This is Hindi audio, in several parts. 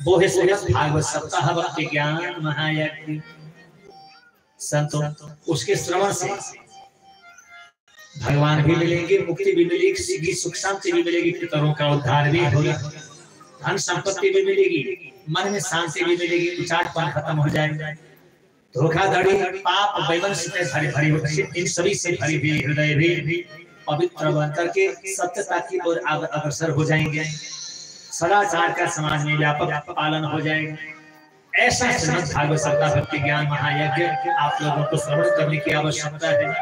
वो है श्रीमद् भागवत सप्ताह भक्ति ज्ञान महायज्ञ। संतों, उसके श्रवण से भगवान भी मिलेंगे, मुक्ति भी मिलेगी, सुख शांति भी मिलेगी, पितरों का उद्धार भी होगा, धन संपत्ति भी मिलेगी, मन में शांति भी मिलेगी, उचाटपन खत्म हो जाएगा, धोखाधड़ी पाप वैवंश से भरी इन सभी से भरी हुई हृदय भी पवित्र बन करके सत्यता की ओर अग्रसर हो जाएंगे, सदाचार का समाज में व्यापक पालन हो जाएगा। ऐसा श्रीमद् भागवत सप्ताह भक्ति ज्ञान महायज्ञ आप लोगों को श्रवण करने की आवश्यकता है,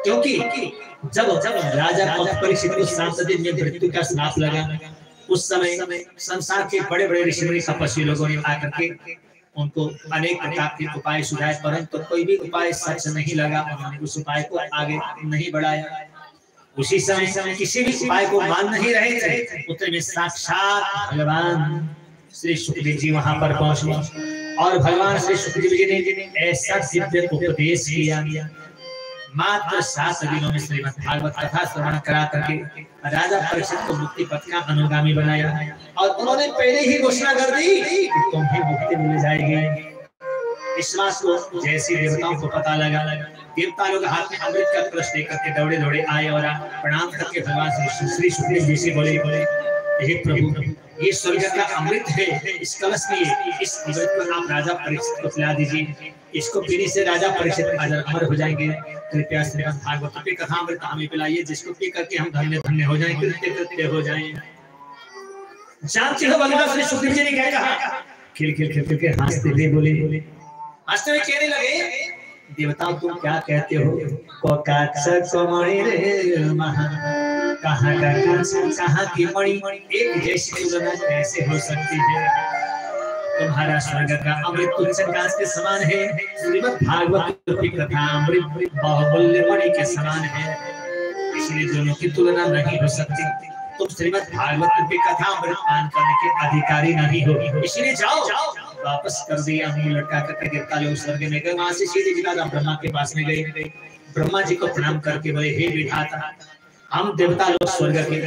क्योंकि जब राजा परीक्षित को 7 दिन में मृत्यु का श्राप लगा, उस समय संसार के बड़े बड़े ऋषि तपस्वी लोगों ने आकर के उनको अनेक प्रकार के उपाय सुझाए, परंतु कोई भी उपाय सच नहीं लगा, उन्होंने उस उपाय को आगे नहीं बढ़ाया। उसी समय किसी भी उपाय को मान नहीं रहे थे, उतने में साक्षात भगवान श्री सुखदेव जी वहां पर पहुंचे और भगवान श्री सुखदेव जी ने ऐसा दिव्य उपदेश किया। मात्र 7 दिनों में श्रीमद् भागवत कथा श्रवण करा करके राजा परीक्षित को मुक्ति पथ का अनुगामी बनाया और उन्होंने पहले ही घोषणा कर दी कि तुम्हें मुक्ति मिल जाएगी। इस बात को जैसे देवताओं को पता लगा, देवता लोग हाथ में अमृत का कलश लेकर के दौड़े दौड़े आए और प्रणाम करके भगवान श्री सुखदेव जी से बोले, हे प्रभु, ये स्वर्ग का अमृत है, इस कलश में इस अमृत को आप राजा परीक्षित को पिला दीजिए, इसको पीने से राजा परीक्षित अमर हो जाएंगे। कृपया श्रीमद् भागवत की कथा अमृत हमें पिलाइए, जिसको पी करके हम धन्य धन्य हो जाएं, कृत्य हो जाएं। जानते हो भगवान श्री सुखदेव जी ने क्या कहा? खिल के हंसते हुए बोले, हंसते हुए कहने लगे, देवताओं तुम क्या कहते हो? कहाँ की मणि एक जैसी तुलना कैसे हो सकती है? तुम्हारा स्वर्ग का अमृत तुच्छ कांच के समान है, श्रीमद् भागवत की कथा अमृत बहुमूल्य मणि के समान है, इसलिए दोनों की तुलना नहीं हो सकती। तुम श्रीमद् भागवत की कथा अमृत पान करने के अधिकारी नहीं हो, इसलिए जाओ। वापस कर दिया, हमें लटका करके देवता लोग स्वर्ग में गए, वहां से सीधे जिला ब्रह्मा के पास में गए। ब्रह्मा जी को प्रणाम करके बोले, हे विधाता, हम देवता लोग स्वर्ग के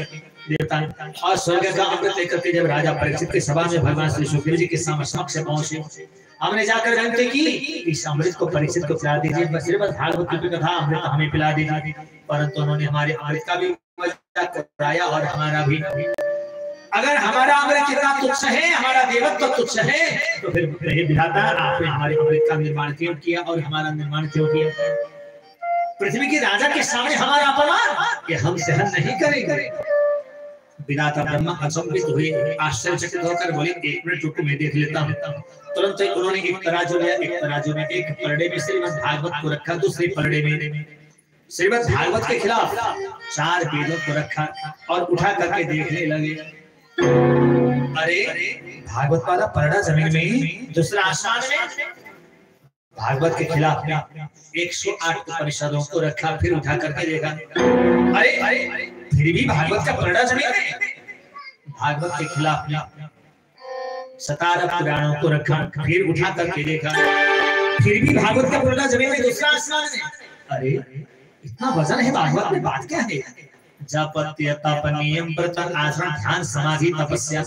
देवता और स्वर्ग का अमृत लेकर के जब राजा परीक्षित की सभा में भगवान श्री सुखदेव जी के समक्ष पहुंचे, हमने जाकर विनती की इस अमृत को परीक्षित को पिला दीजिए, श्रीमद् भागवत की कथा अमृत हमें पिला दीजिए, परंतु उन्होंने हमारे अमृत का भी मजाक कराया और हमारा भी। अगर हमारा अमृत कितना तुच्छ है, हमारा देवत्व तुच्छ है, तो फिर विधाता आपने हमारे अमृत का निर्माण क्यों किया और हमारा निर्माण क्यों किया? पृथ्वी के राजा के सामने हमारा अपमान ये हम सहन नहीं करेंगे। विधाता ब्रह्मा अचंभित हुए, आश्चर्यचकित होकर बोले, 1 मिनट रुको, मैं देख लेता हूँ। तुरंत उन्होंने एक तराजू लिया, एक तराजू में एक परड़े में श्रीमद् भागवत को रखा, दूसरे परड़े में श्रीमद् भागवत के खिलाफ 4 वेदों को रखा और उठा करके देखने लगे। अरे भागवत वाला परड़ा जमीन में, दूसरा आसमान में, भागवत के खिलाफ 108 उपनिषदों को रखा, फिर उठा करके देखा, अरे फिर भी भागवत का परड़ा जमीन में। भागवत के खिलाफ 17 पुराणों को रखा, फिर उठा करके देखा, फिर भी भागवत का परड़ा जमीन में, दूसरा आसमान में। अरे इतना वजन है भागवत में, बात क्या है? जप तप नियम व्रत आचरण ध्यान समाधि तपस्या,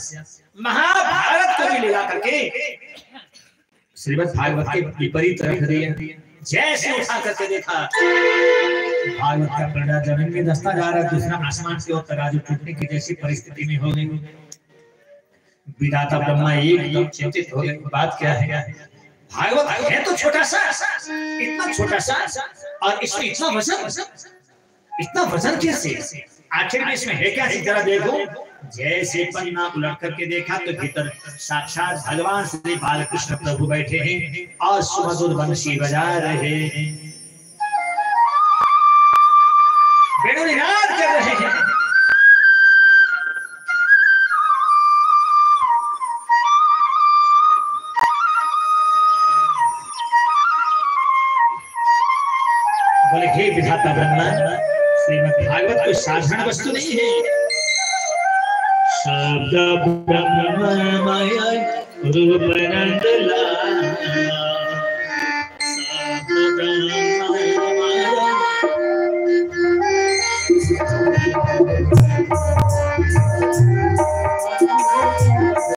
महाभारत को भी मिला करके श्रीमद् भागवत के विपरीत रख दिया। जैसे उठा करके देखा, भागवत का परड़ा जमीन में दस्ता जा रहा, दूसरा आसमान से और तराजू टूटने की जैसी परिस्थिति में हो गई। विधाता ब्रह्मा एकदम चिंतित हो गए, बात क्या है? भागवत है तो छोटा सा, इतना छोटा सा, और इसमें इतना वजन कैसे? आखिर में इसमें है क्या? जरा देखो। जैसे पन्ना उलट करके देखा तो भीतर साक्षात भगवान श्री बालकृष्ण प्रभु बैठे हैं और सुमधुर बंशी बजा रहे हैं, वेणुनाद कर रहे हैं। बोले, हे विधाता ब्रह्मा, श्रीमद् भागवत कोई साधारण वस्तु नहीं है। शब्द ब्रह्ममय रूप